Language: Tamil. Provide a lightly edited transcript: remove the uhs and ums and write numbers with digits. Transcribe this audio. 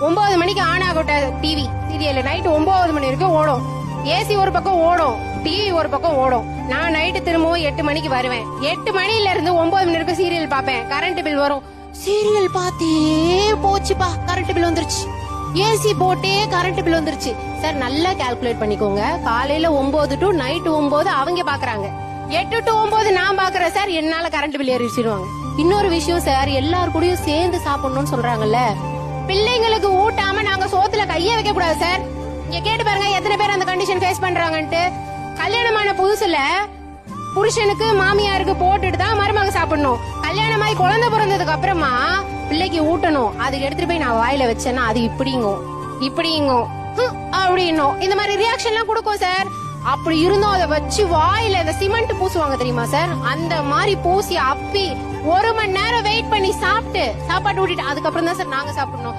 9 மணிக்கு ஆன் ஆகட்ட டிவி சீரியல் நைட் 9 மணி வரைக்கும் ஓடும். ஏசி ஒரு பக்கம் ஓடும், டிவி ஒரு பக்கம் ஓடும். நான் நைட்டு திரும்பவும் 8 மணிக்கு வருவேன். 8 மணில இருந்து 9 மணி வரைக்கும் சீரியல் பாப்பேன். கரண்ட் பில் வரும். சீரியல் பார்த்தே போச்சுப்பா, கரண்ட் பில் வந்துருச்சு. ஏசி போட்டே கரண்ட் பில் வந்துருச்சு. சார் நல்லா கால்குலேட் பண்ணிக்கோங்க. காலையில 9 டு நைட் 9 அவங்க பாக்குறாங்க, 8 டு 9 நான் பாக்குறேன் சார். என்னால கரண்ட் பில் ஏறிடுவாங்க. இன்னொரு விஷயம் சார், எல்லாரும் கூடயும் சேர்ந்து சாப்பிடணும்னு சொல்றாங்கல்ல, பிள்ளைங்களுக்கு ஊட்டாம நாங்க சோத்துல கைய வைக்க கூடாது சார். இங்க கேட்டு பாருங்க எத்தனை பேர் அந்த கண்டிஷன் ஃபேஸ் பண்றாங்கன்ட்டு. கல்யாணமான புதுசுல புருஷனுக்கு மாமியாருக்கு போட்டுட்டு தான் மருமக சாப்பிடணும். கல்யாணமாயி குழந்தை பிறந்ததுக்கு அப்புறமா பிள்ளைக்கு ஊட்டணும். அதுக்கு எடுத்துட்டு போய் நான் வாயில வச்சேன்னா அது இப்படிங்கும் அப்படின்னும். இந்த மாதிரி ரியாக்ஷன் எல்லாம் கொடுக்கும் சார். அப்படி இருந்தும் அதை வச்சு வாயில இந்த சிமெண்ட் பூசுவாங்க தெரியுமா சார், அந்த மாதிரி பூசி அப்பி 1 மணி நேரம் வெயிட் பண்ணி சாப்பிட்டு சாப்பாட்டு ஊட்டிட்டு அதுக்கப்புறம் தான் சார் நாங்க சாப்பிடணும்.